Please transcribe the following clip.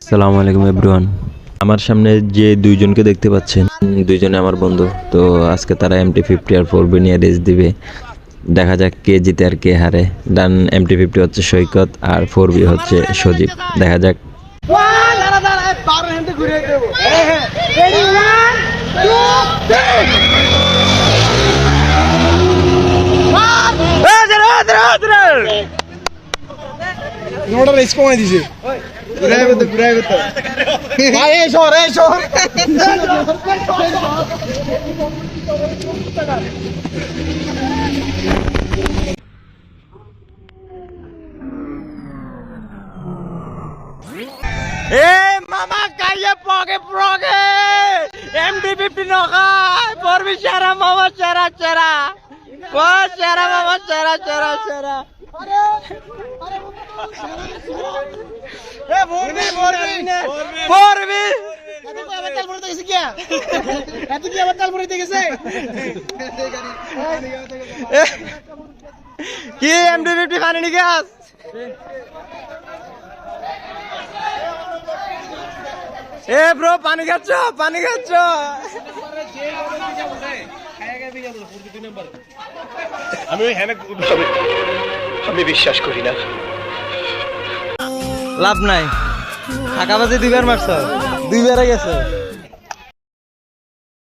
আসসালামু আলাইকুম এভরিওয়ান। আমার সামনে যে দুইজনকে দেখতে পাচ্ছেন, দুইজনে আমার বন্ধু। তো আজকে তারা MT50 আর 4B নিয়ে রেস দিবে। দেখা যাক কে জিতে আর কে হারে। ডান MT50 হচ্ছে সৈকত আর 4B হচ্ছে সজীব। দেখা যাক। রেস কমাই দিছে ভাই এই শহর মামা কাইয়ে পগে MT15 নখায় পরবি সেরা মামা সেরা মামা সেরা পরবি কি MT15 পানি নিয়ে আস এ ব্রো পানি খাচ্ছ আমি বিশ্বাস করি না। লাভ নাই, টাকা বাজে 2 বার মারছ, 2 বার গেছে।